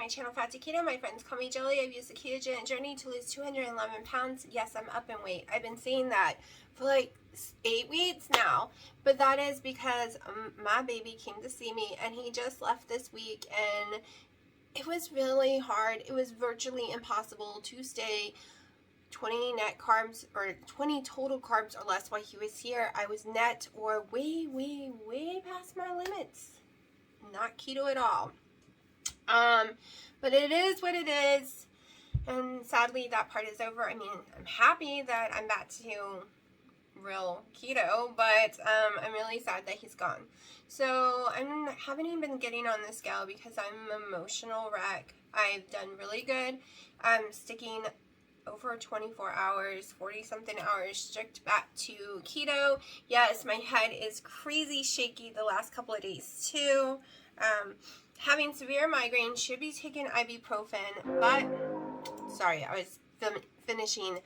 my channel, Fat to Keto. My friends call me Jelly. I've used the Keto Journey to lose 211 pounds. Yes, I'm up in weight. I've been saying that for like 8 weeks now, but that is because my baby came to see me, and he just left this week, and it was really hard. It was virtually impossible to stay 20 net carbs or 20 total carbs or less while he was here. I was net or way past my limits. Not keto at all. But it is what it is, and sadly that part is over. I mean, I'm happy that I'm back to real keto, but I'm really sad that he's gone. So I haven't even been getting on the scale because I'm an emotional wreck. I've done really good. I'm sticking over 24 hours, 40 something hours strict back to keto. Yes, my head is crazy shaky the last couple of days too. Having severe migraine, should be taking ibuprofen, but sorry, I was finishing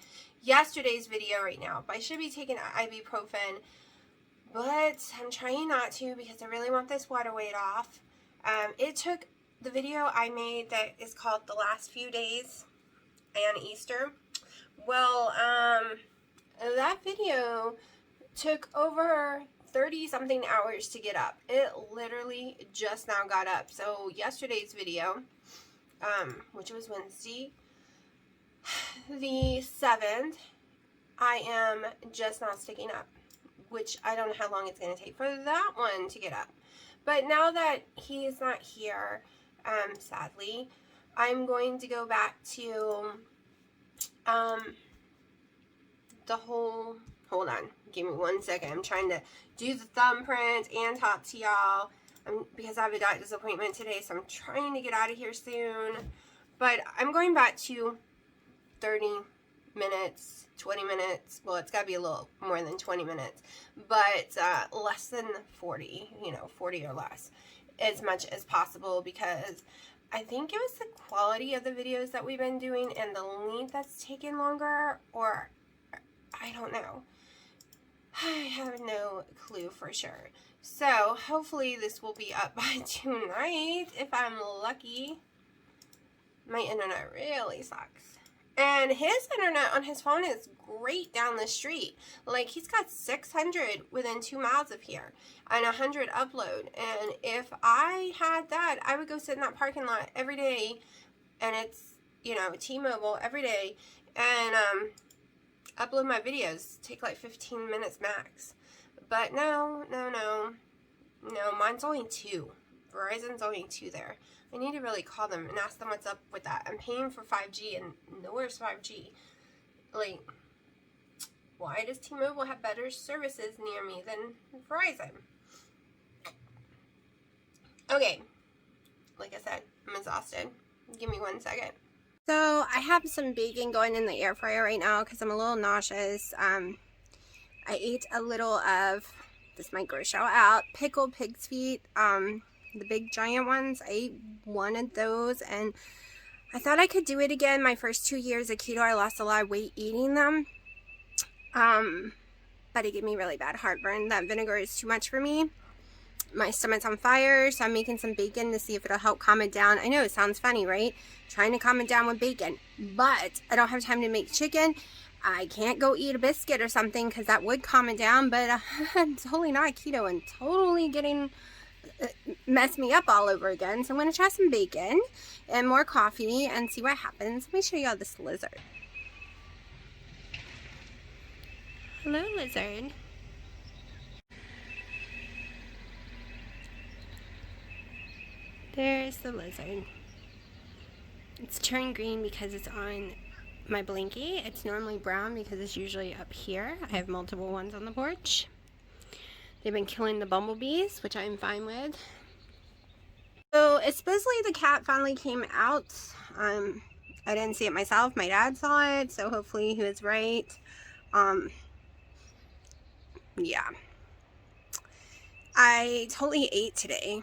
yesterday's video right now, but I should be taking ibuprofen, but I'm trying not to because I really want this water weight off. It took the video I made that is called The Last Few Days and Easter. Well, that video took over 30 something hours to get up. It literally just now got up. So yesterday's video, which was Wednesday the 7th, I am just now sticking up, which I don't know how long it's going to take for that one to get up. But now that he is not here, sadly, I'm going to go back to the whole, hold on, give me 1 second. I'm trying to do the thumbprint and talk to y'all because I have a doctor's appointment today, so I'm trying to get out of here soon. But I'm going back to 30 minutes, 20 minutes. Well, it's got to be a little more than 20 minutes, but less than 40, 40 or less, as much as possible, because I think it was the quality of the videos that we've been doing and the length that's taken longer, or I don't know. I have no clue for sure. So hopefully this will be up by tonight if I'm lucky. My internet really sucks. And his internet on his phone is great down the street. Like, he's got 600 within 2 miles of here and 100 upload. And if I had that, I would go sit in that parking lot every day. And it's, T-Mobile every day. And upload my videos. Take like 15 minutes max. But no, mine's only 2. Verizon's only 2 there. I need to really call them and ask them what's up with that. I'm paying for 5G and nowhere's 5G. Like, why does T-Mobile have better services near me than Verizon? Okay, like I said, I'm exhausted. Give me 1 second. So I have some bacon going in the air fryer right now because I'm a little nauseous. I ate a little of, this might gross y'all out, pickled pig's feet. The big giant ones. I ate one of those, and I thought I could do it again. My first 2 years of keto, I lost a lot of weight eating them. But it gave me really bad heartburn. That vinegar is too much for me. My stomach's on fire, so I'm making some bacon to see if it'll help calm it down. I know it sounds funny, right? Trying to calm it down with bacon, but I don't have time to make chicken. I can't go eat a biscuit or something because that would calm it down, but I'm totally not keto and totally getting mess me up all over again. So I'm going to try some bacon and more coffee and see what happens. Let me show you all this lizard. Hello, lizard. There's the lizard. It's turned green because it's on my blankie. It's normally brown because it's usually up here. I have multiple ones on the porch. They've been killing the bumblebees, which I'm fine with. So, supposedly the cat finally came out. I didn't see it myself. My dad saw it, so hopefully he was right. Yeah. I totally ate today,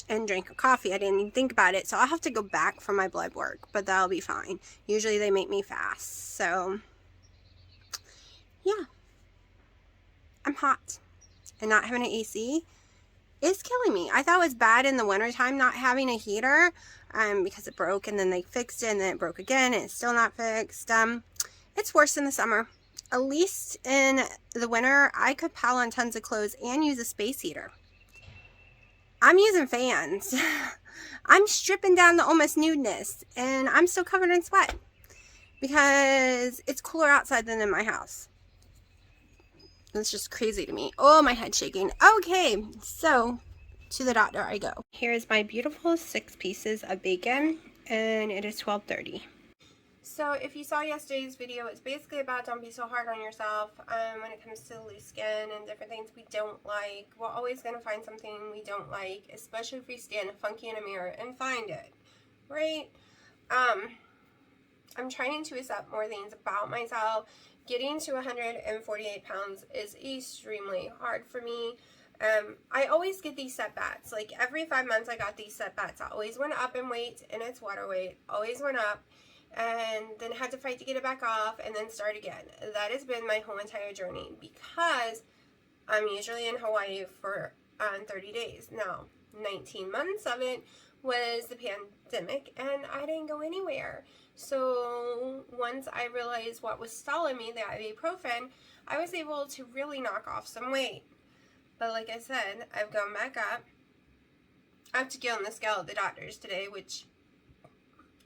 and drank a coffee. I didn't even think about it, so I'll have to go back for my blood work, but that'll be fine. Usually they make me fast, so yeah. I'm hot. And not having an AC is killing me. I thought it was bad in the wintertime not having a heater because it broke, and then they fixed it, and then it broke again, and it's still not fixed. It's worse in the summer. At least in the winter, I could pile on tons of clothes and use a space heater. I'm using fans. I'm stripping down to almost nudeness, and I'm still covered in sweat because it's cooler outside than in my house. It's just crazy to me. Oh, my head's shaking. Okay, so to the doctor I go. Here's my beautiful 6 pieces of bacon, and it is 12:30. So if you saw yesterday's video, it's basically about don't be so hard on yourself when it comes to loose skin and different things we don't like. We're always going to find something we don't like, especially if we stand funky in a mirror and find it, right? I'm trying to accept more things about myself. Getting to 148 pounds is extremely hard for me. I always get these setbacks. Like every 5 months I got these setbacks. I always went up in weight, and it's water weight. Always went up, and then had to fight to get it back off, and then start again. That has been my whole entire journey, because I'm usually in Hawaii for 30 days. Now, 19 months of it was the pandemic, and I didn't go anywhere. So once I realized what was stalling me, the ibuprofen, I was able to really knock off some weight. But like I said, I've gone back up. I have to get on the scale at the doctor's today, which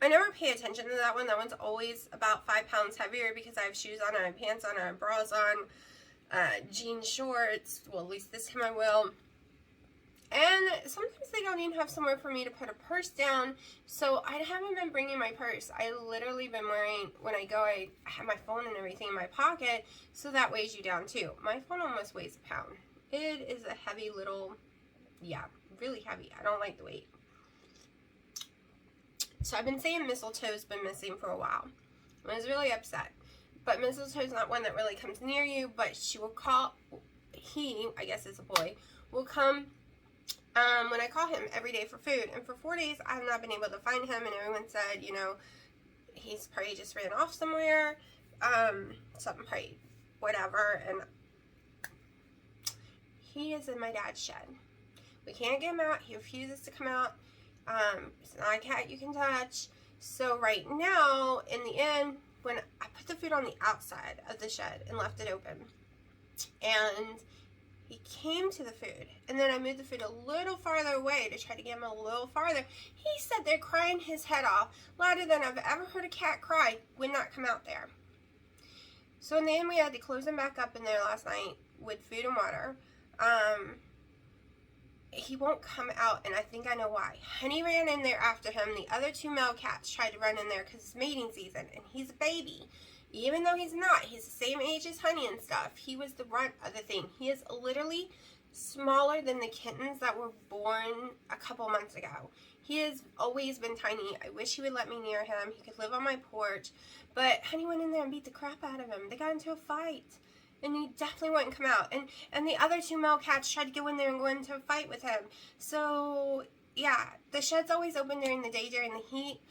I never pay attention to that one. That one's always about 5 pounds heavier because I have shoes on, I have pants on, I have bras on, jean shorts. Well, at least this time I will. And sometimes they don't even have somewhere for me to put a purse down, so I haven't been bringing my purse. I literally been wearing, when I go, I have my phone and everything in my pocket, so that weighs you down too. My phone almost weighs a pound. It is a heavy little, yeah, really heavy. I don't like the weight. So I've been saying mistletoe's been missing for a while. I was really upset. But mistletoe's not one that really comes near you, but she will call, he, I guess it's a boy, will come when I call him every day for food. And for 4 days, I have not been able to find him, and everyone said, you know, he's probably just ran off somewhere, something probably, whatever, and he is in my dad's shed. We can't get him out. He refuses to come out. It's not a cat you can touch. So right now, in the end, when I put the food on the outside of the shed and left it open, and he came to the food, and then I moved the food a little farther away to try to get him a little farther. He sat there crying his head off, louder than I've ever heard a cat cry, would not come out there. So in the end, we had to close him back up in there last night with food and water. He won't come out, and I think I know why. Honey ran in there after him. The other 2 male cats tried to run in there because it's mating season, and he's a baby. Even though he's not, he's the same age as Honey and stuff. He was the runt of the thing. He is literally smaller than the kittens that were born a couple months ago. He has always been tiny. I wish he would let me near him. He could live on my porch. But Honey went in there and beat the crap out of him. They got into a fight. And he definitely wouldn't come out. And the other 2 male cats tried to go in there and go into a fight with him. So, yeah, the shed's always open during the day, during the heat.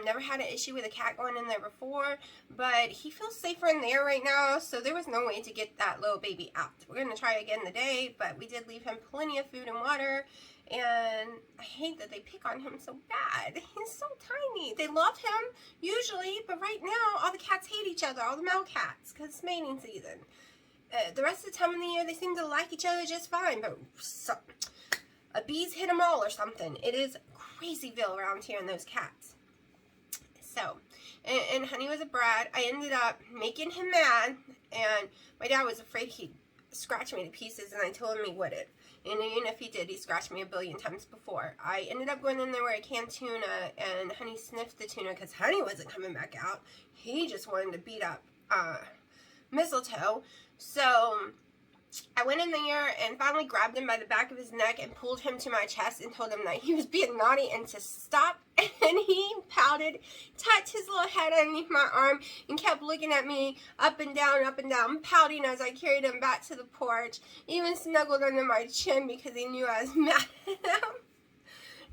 Never had an issue with a cat going in there before, but he feels safer in there right now, so there was no way to get that little baby out. We're going to try again today, but we did leave him plenty of food and water, and I hate that they pick on him so bad. He's so tiny. They love him, usually, but right now, all the cats hate each other, all the male cats, because it's mating season. The rest of the time of the year, they seem to like each other just fine, but a bee's hit them all or something. It is crazyville around here in those cats. So, and Honey was a brat. I ended up making him mad, and my dad was afraid he'd scratch me to pieces, and I told him he wouldn't. And even if he did, he scratched me a billion times before. I ended up going in there where I canned tuna, and Honey sniffed the tuna because Honey wasn't coming back out. He just wanted to beat up Mistletoe. So I went in there and finally grabbed him by the back of his neck and pulled him to my chest and told him that he was being naughty and to stop. And he pouted, tucked his little head underneath my arm, and kept looking at me up and down, pouting as I carried him back to the porch. Even snuggled under my chin because he knew I was mad at him.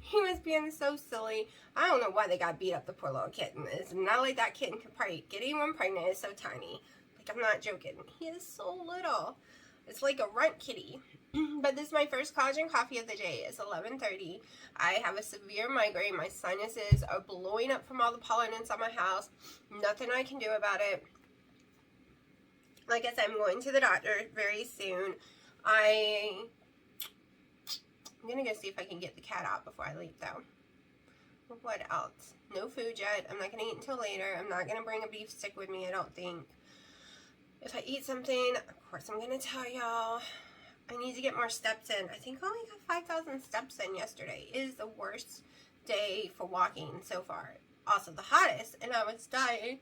He was being so silly. I don't know why they got beat up, the poor little kitten. It's not like that kitten could probably get anyone pregnant. It's so tiny. Like, I'm not joking. He is so little. It's like a runt kitty. But this is my first collagen coffee of the day. It's 11:30. I have a severe migraine. My sinuses are blowing up from all the pollen inside my house. Nothing I can do about it. Like I said, I'm going to the doctor very soon. I'm going to go see if I can get the cat out before I leave, though. What else? No food yet. I'm not going to eat until later. I'm not going to bring a beef stick with me, I don't think. If I eat something, of course I'm going to tell y'all. I need to get more steps in. I think I only got 5,000 steps in yesterday. It is the worst day for walking so far. Also the hottest, and I was dying.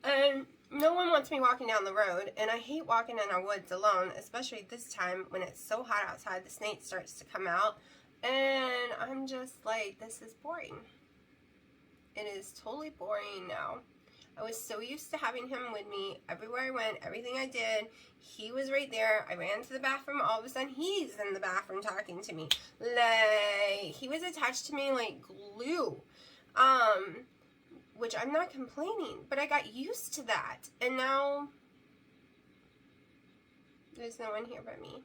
And no one wants me walking down the road, and I hate walking in our woods alone, especially this time when it's so hot outside. The snake starts to come out, and I'm just like, this is boring. It is totally boring now. I was so used to having him with me everywhere I went, everything I did. He was right there. I ran to the bathroom. All of a sudden, he's in the bathroom talking to me. Like, he was attached to me like glue. Which I'm not complaining, but I got used to that. And now, there's no one here but me.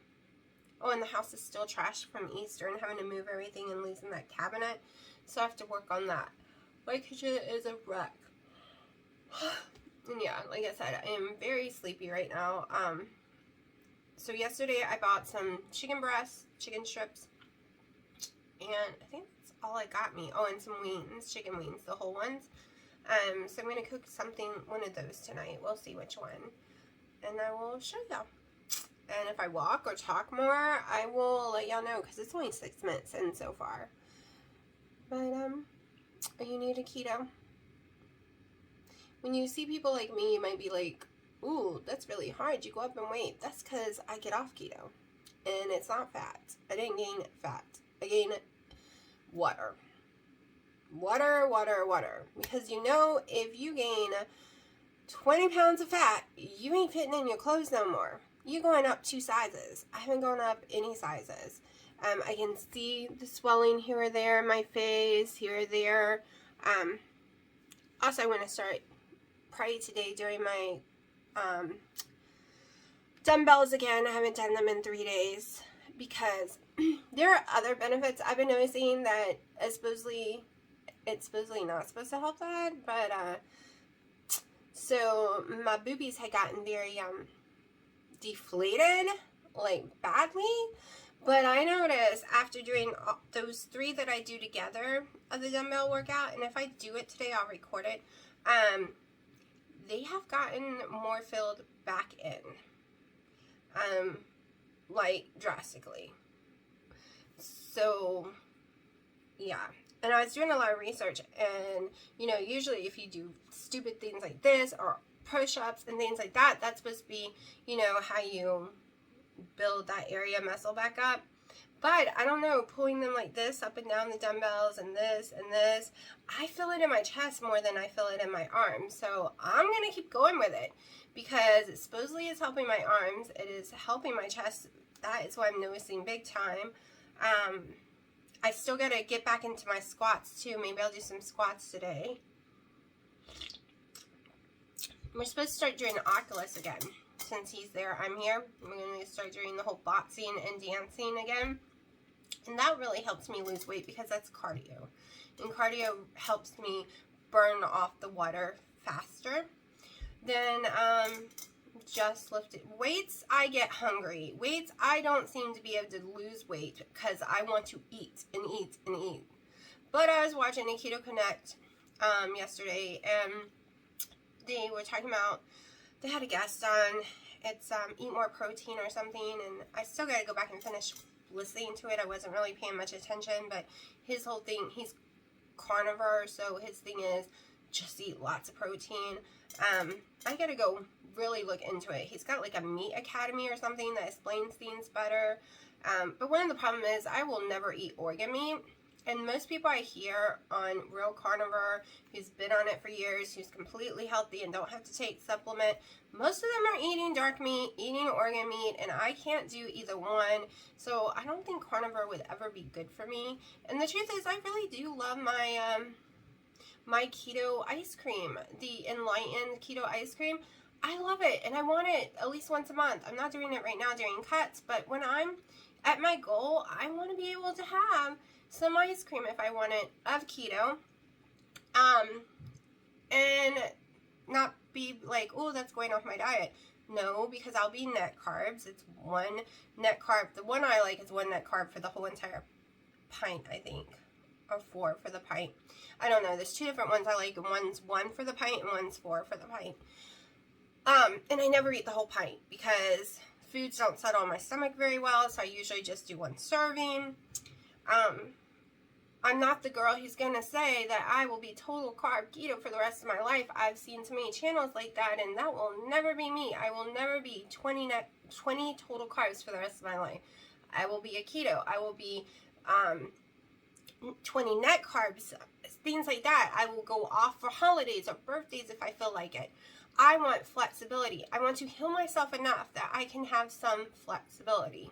Oh, and the house is still trashed from Easter and having to move everything and losing that cabinet. So I have to work on that. My kitchen is a wreck. And yeah, like I said, I am very sleepy right now. So yesterday I bought some chicken breasts, chicken strips, and I think that's all I got me. Oh, and some wings, chicken wings, the whole ones. So I'm going to cook something, one of those tonight. We'll see which one. And I will show y'all. And if I walk or talk more, I will let y'all know, because it's only 6 minutes in so far. But, are you new to keto? When you see people like me, you might be like, ooh, that's really hard. You go up in weight. That's because I get off keto. And it's not fat. I didn't gain fat. I gained water. Water. Because you know, if you gain 20 pounds of fat, you ain't fitting in your clothes no more. You're going up 2 sizes. I haven't gone up any sizes. I can see the swelling here or there in my face, here or there. Also, I want to start probably today doing my dumbbells again. I haven't done them in 3 days because there are other benefits I've been noticing that it's supposedly not supposed to help that, but so my boobies had gotten very deflated, like badly. But I noticed after doing those 3 that I do together of the dumbbell workout, and if I do it today, I'll record it, they have gotten more filled back in, like drastically. So, yeah. And I was doing a lot of research, and, you know, usually if you do stupid things like this, or push-ups and things like that, that's supposed to be, you know, how you build that area muscle back up. But I don't know, pulling them like this up and down the dumbbells and this, I feel it in my chest more than I feel it in my arms. So I'm going to keep going with it because supposedly it's helping my arms. It is helping my chest. That is what I'm noticing big time. I still got to get back into my squats too. Maybe I'll do some squats today. We're supposed to start doing Oculus again. Since he's there, I'm here. We're going to start doing the whole boxing and dancing again. And that really helps me lose weight because that's cardio. And cardio helps me burn off the water faster. Then, just lifted weights, I get hungry. Weights, I don't seem to be able to lose weight because I want to eat and eat and eat. But I was watching a Keto Connect yesterday, and they were talking about, they had a guest on, it's eat more protein or something, and I still got to go back and finish listening to it. I wasn't really paying much attention, but his whole thing, he's carnivore, so his thing is just eat lots of protein. I got to go really look into it. He's got like a meat academy or something that explains things better. But one of the problems is I will never eat organ meat. And most people I hear on Real Carnivore, who's been on it for years, who's completely healthy and don't have to take supplement, most of them are eating dark meat, eating organ meat, and I can't do either one. So I don't think carnivore would ever be good for me. And the truth is, I really do love my my keto ice cream, the Enlightened keto ice cream. I love it, and I want it at least once a month. I'm not doing it right now during cuts, but when I'm at my goal, I want to be able to have some ice cream if I want it of keto, and not be like, oh, that's going off my diet. No, because I'll be net carbs. It's one net carb. The one I like is one net carb for the whole entire pint, I think, or 4 for the pint. I don't know. There's 2 different ones I like, and one's 1 for the pint and one's 4 for the pint. And I never eat the whole pint because foods don't settle in my stomach very well, so I usually just do 1 serving. I'm not the girl who's going to say that I will be total carb keto for the rest of my life. I've seen so many channels like that, and that will never be me. I will never be 20 total carbs for the rest of my life. I will be a keto. I will be 20 net carbs, things like that. I will go off for holidays or birthdays if I feel like it. I want flexibility. I want to heal myself enough that I can have some flexibility.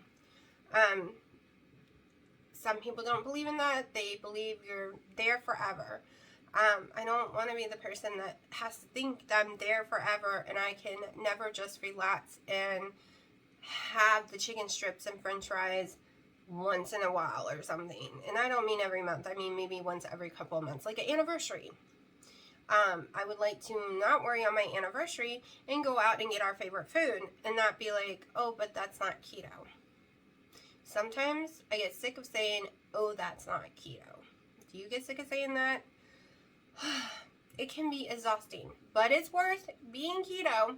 Some people don't believe in that. They believe you're there forever. I don't want to be the person that has to think that I'm there forever and I can never just relax and have the chicken strips and french fries once in a while or something. And I don't mean every month. I mean maybe once every couple of months, like an anniversary. I would like to not worry on my anniversary and go out and get our favorite food and not be like, oh, but that's not keto. Sometimes I get sick of saying, oh, that's not keto. Do you get sick of saying that? It can be exhausting, but it's worth being keto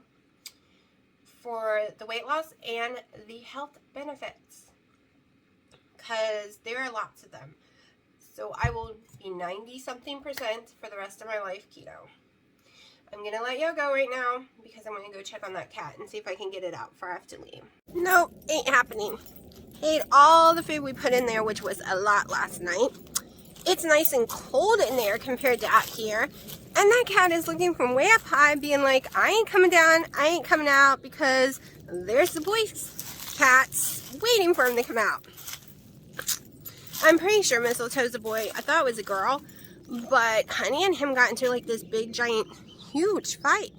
for the weight loss and the health benefits, because there are lots of them. So I will be 90-something% for the rest of my life keto. I'm going to let you go right now because I'm going to go check on that cat and see if I can get it out before I have to leave. Nope, ain't happening. Ate all the food we put in there, which was a lot last night. It's nice and cold in there compared to out here. And that cat is looking from way up high, being like, I ain't coming down, I ain't coming out, because there's the boy cats waiting for him to come out. I'm pretty sure Mistletoe's a boy. I thought it was a girl. But Honey and him got into like this big, giant, huge fight.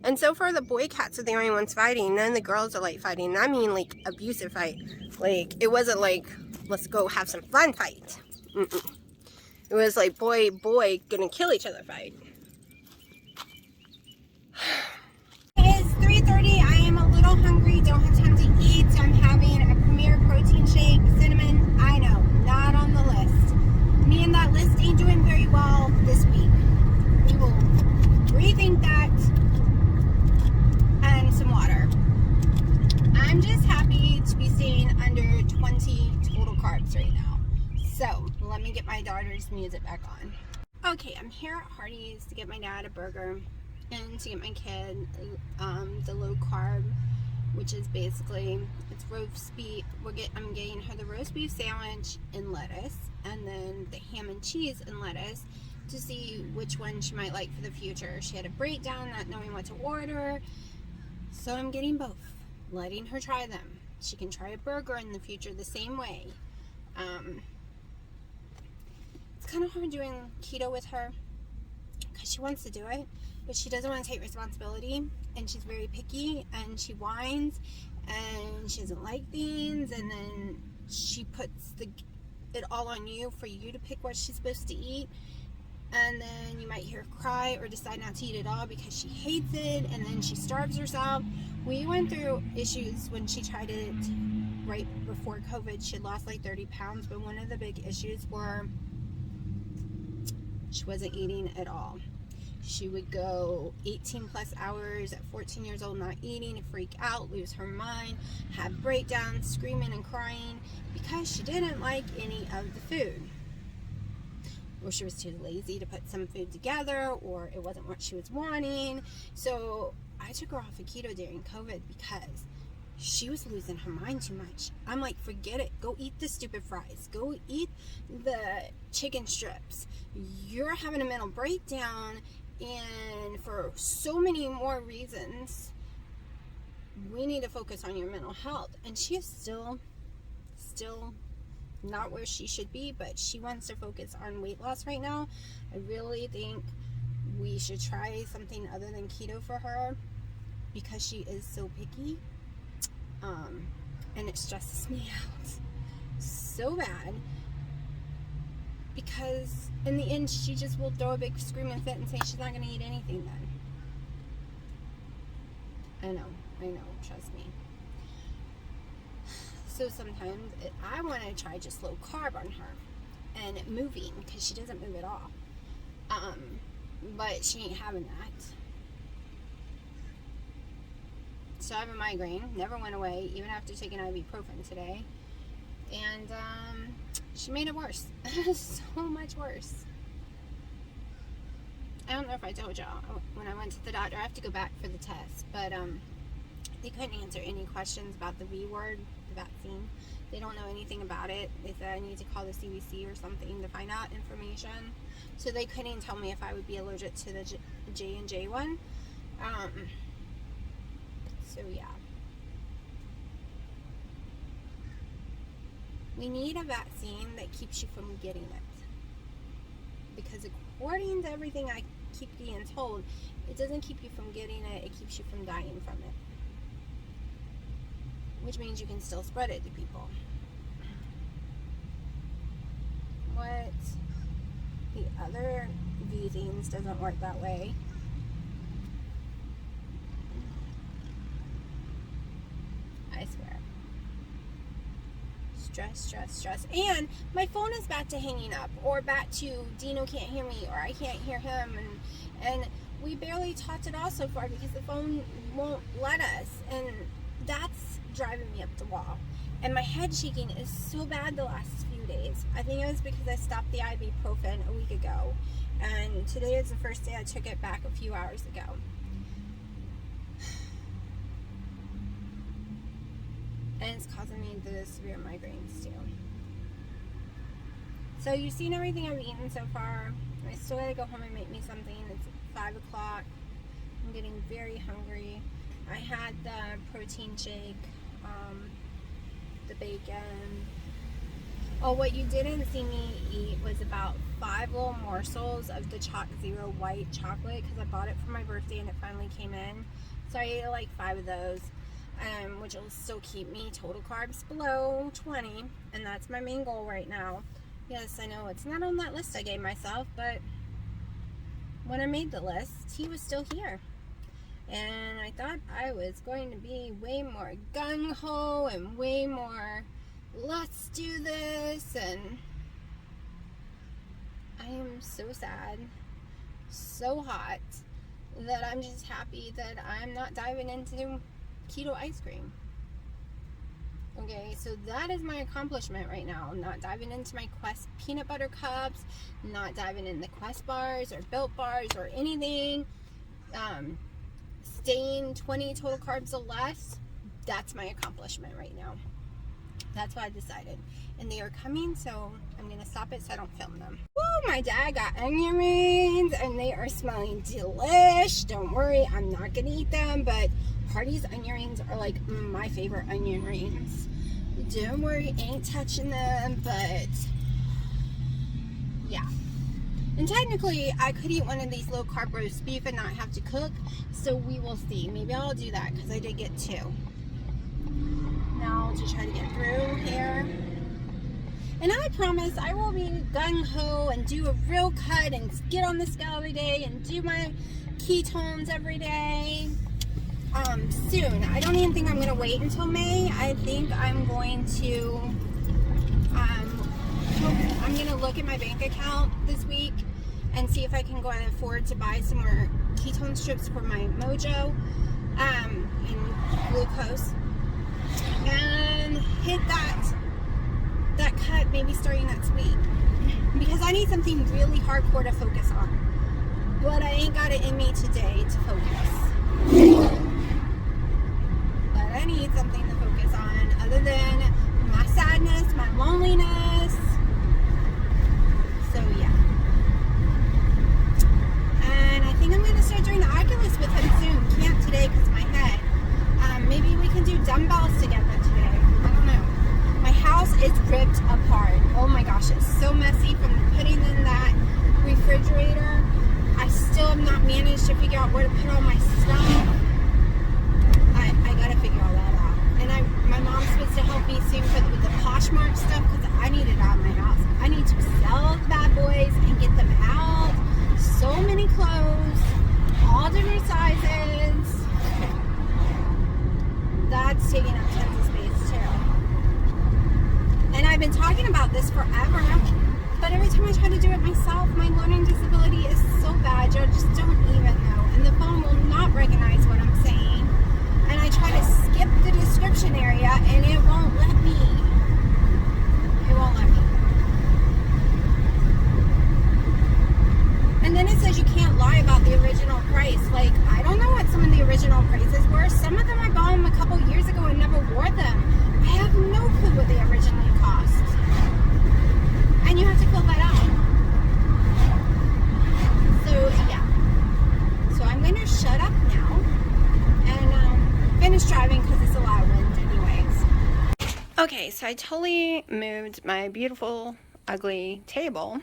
And so far the boy cats are the only ones fighting. None of the girls are like fighting. And I mean like abusive fight. Like it wasn't like, let's go have some fun fight. It was like boy, gonna kill each other fight. It is 3:30. I am a little hungry. Don't have time to eat. So I'm having a Premier protein shake. Cinnamon, I know, not on the list. Me and that list ain't doing very well this week. We will rethink that. And some water. I'm just happy to be staying under 20 total carbs right now. So let me get my daughter's music back on. Okay, I'm here at Hardee's to get my dad a burger and to get my kid the low carb, which is basically, it's roast beef. I'm getting her the roast beef sandwich and lettuce, and then the ham and cheese and lettuce, to see which one she might like for the future. She had a breakdown, not knowing what to order, so I'm getting both, letting her try them. She can try a burger in the future the same way. It's kind of hard doing keto with her because she wants to do it, but she doesn't want to take responsibility, and she's very picky, and she whines, and she doesn't like things, and then she puts it all on you for you to pick what she's supposed to eat, and then you might hear her cry or decide not to eat it all because she hates it, and then she starves herself. We went through issues when she tried it right before COVID. She had lost like 30 pounds, but one of the big issues were she wasn't eating at all. She would go 18 plus hours at 14 years old not eating, freak out, lose her mind, have breakdowns, screaming and crying because she didn't like any of the food. Or she was too lazy to put some food together, or it wasn't what she was wanting. So I took her off of keto during COVID because she was losing her mind too much. I'm like, forget it. Go eat the stupid fries. Go eat the chicken strips. You're having a mental breakdown, and for so many more reasons, we need to focus on your mental health. And she is still not where she should be, but she wants to focus on weight loss right now. I really think we should try something other than keto for her. because she is so picky. And it stresses me out so bad, because in the end she just will throw a big screaming fit and say she's not going to eat anything then. I know, trust me. So sometimes I want to try just low carb on her and moving, because she doesn't move at all. But she ain't having that. So I have a migraine, never went away, even after taking ibuprofen today. And she made it worse. So much worse. I don't know if I told y'all, when I went to the doctor, I have to go back for the test, but they couldn't answer any questions about the V word, the vaccine. They don't know anything about it. They said I need to call the CDC or something to find out information. So they couldn't tell me if I would be allergic to the J&J one. So yeah. We need a vaccine that keeps you from getting it. Because according to everything I keep being told, it doesn't keep you from getting it, it keeps you from dying from it. Which means you can still spread it to people. What? The other vaccines doesn't work that way. I swear. Stress. And my phone is back to hanging up, or back to Dino can't hear me, or I can't hear him, and we barely talked at all so far because the phone won't let us, and that's driving me up the wall. And my head shaking is so bad the last few days. I think it was because I stopped the ibuprofen a week ago, and today is the first day I took it back a few hours ago. And it's causing me the severe migraines too. So you've seen everything I've eaten so far. I still gotta go home and make me something. It's 5 o'clock. I'm getting very hungry. I had the protein shake, the bacon. Oh, what you didn't see me eat was about 5 little morsels of the Chalk Zero white chocolate, because I bought it for my birthday and it finally came in. So I ate like 5 of those. Which will still keep me total carbs below 20, and that's my main goal right now. Yes, I know it's not on that list I gave myself, but when I made the list, he was still here, and I thought I was going to be way more gung-ho and way more let's do this, and I am so sad, so hot, that I'm just happy that I'm not diving into keto ice cream. Okay, so that is my accomplishment right now. I'm not diving into my Quest peanut butter cups, not diving in the Quest bars or Built bars or anything. Staying 20 total carbs or less, that's my accomplishment right now. That's what I decided. And they are coming, so I'm going to stop it so I don't film them. Woo, my dad got onion rings, and they are smelling delish. Don't worry, I'm not going to eat them, but Hardee's onion rings are like my favorite onion rings. Don't worry, ain't touching them, but yeah. And technically, I could eat one of these low carb roast beef and not have to cook, so we will see. Maybe I'll do that because I did get 2. Now to try to get through here. And I promise I will be gung-ho and do a real cut and get on the scale every day and do my ketones every day. Soon. I don't even think I'm going to wait until May. I think I'm going to I'm going to look at my bank account this week and see if I can go and afford to buy some more ketone strips for my Mojo and glucose, and hit that cut maybe starting next week, because I need something really hardcore to focus on, but I ain't got it in me today to focus. I need something to focus on other than my sadness, my loneliness. So yeah. And I think I'm going to start doing the Oculus with him soon. Can't today because of my head. Maybe we can do dumbbells together today. I don't know. My house is ripped apart. Oh my gosh, it's so messy from putting in that refrigerator. I still have not managed to figure out where to put all my stuff. tons of space too. And I've been talking about this forever, but every time I try to do it myself, my learning disability is so bad, you just don't even know. And the phone will not recognize what I'm saying. And I try to skip the description area and it won't let me. It won't let me. And then it says you can't lie about the original price. Like, I don't know what some of the original prices were. Some of them I bought them a couple years ago and never wore them. I have no clue what they originally cost. And you have to fill that out. So, yeah. So I'm going to shut up now and finish driving because it's a lot of wind anyways. Okay, so I totally moved my beautiful, ugly table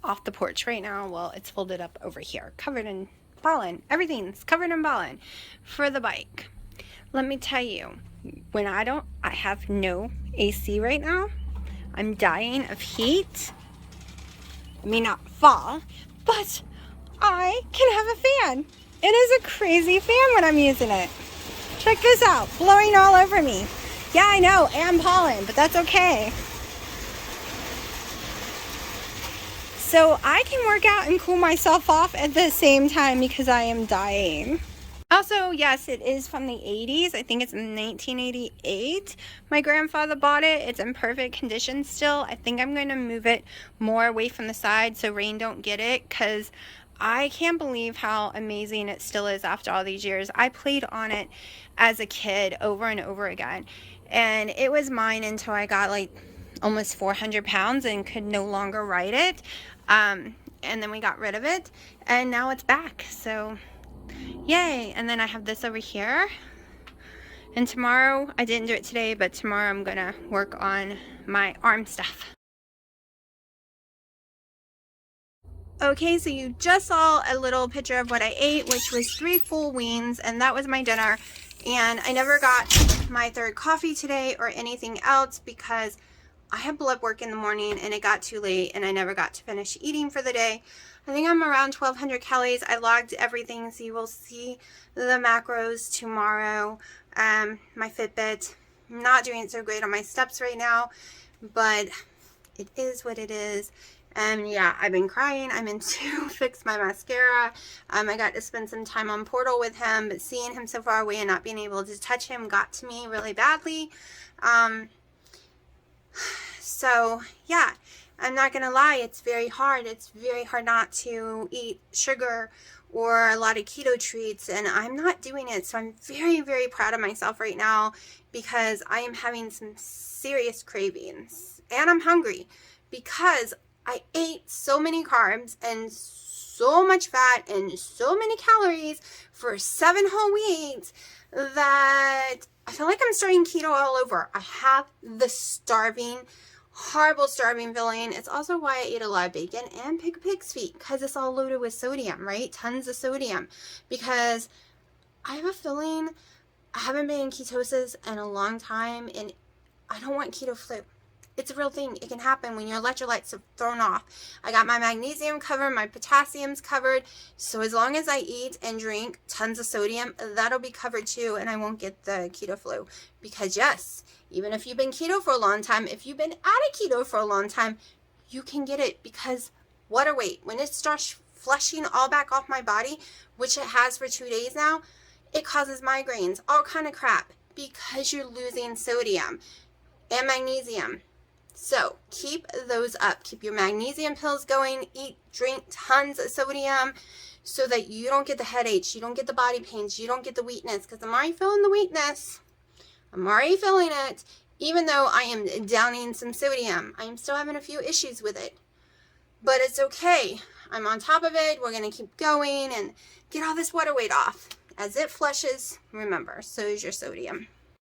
off the porch right now. Well, it's folded up over here, covered in pollen. Everything's covered in pollen for the bike. Let me tell you, when I have no AC right now. I'm dying of heat. I may not fall, but I can have a fan. It is a crazy fan when I'm using it. Check this out, blowing all over me. Yeah, I know, and pollen, but that's okay. So I can work out and cool myself off at the same time because I am dying. Also, yes, it is from the 80s. I think it's 1988. My grandfather bought it. It's in perfect condition still. I think I'm going to move it more away from the side so rain don't get it, because I can't believe how amazing it still is after all these years. I played on it as a kid over and over again, and it was mine until I got like almost 400 pounds and could no longer ride it. And then we got rid of it, and now it's back. So yay. And then I have this over here, and tomorrow, I didn't do it today, but tomorrow I'm gonna work on my arm stuff. Okay, so you just saw a little picture of what I ate, which was 3 full wings, and that was my dinner. And I never got my third coffee today or anything else because I had blood work in the morning and it got too late and I never got to finish eating for the day. I think I'm around 1,200 calories. I logged everything, so you will see the macros tomorrow. My Fitbit, I'm not doing so great on my steps right now, but it is what it is. And yeah, I've been crying. I'm in to fix my mascara. I got to spend some time on Portal with him, but seeing him so far away and not being able to touch him got to me really badly. So yeah, I'm not gonna lie, it's very hard. It's very hard not to eat sugar or a lot of keto treats, and I'm not doing it. So I'm very, very proud of myself right now because I am having some serious cravings and I'm hungry because I ate so many carbs and so much fat and so many calories for 7 whole weeks that I feel like I'm starting keto all over. I have the horrible starving feeling. It's also why I ate a lot of bacon and pig's feet, because it's all loaded with sodium, right? Tons of sodium. Because I have a feeling I haven't been in ketosis in a long time, and I don't want keto flu. It's a real thing. It can happen when your electrolytes are thrown off. I got my magnesium covered, my potassium's covered. So as long as I eat and drink tons of sodium, that'll be covered too, and I won't get the keto flu. Because yes, even if you've been keto for a long time, if you've been out of keto for a long time, you can get it, because water weight, when it starts flushing all back off my body, which it has for 2 days now, it causes migraines, all kind of crap, because you're losing sodium and magnesium. So keep those up. Keep your magnesium pills going. Eat, drink tons of sodium so that you don't get the headaches, you don't get the body pains, you don't get the weakness, because I'm already feeling the weakness. I'm already feeling it. Even though I am downing some sodium, I am still having a few issues with it. But it's okay. I'm on top of it. We're going to keep going and get all this water weight off. As it flushes, remember, so is your sodium.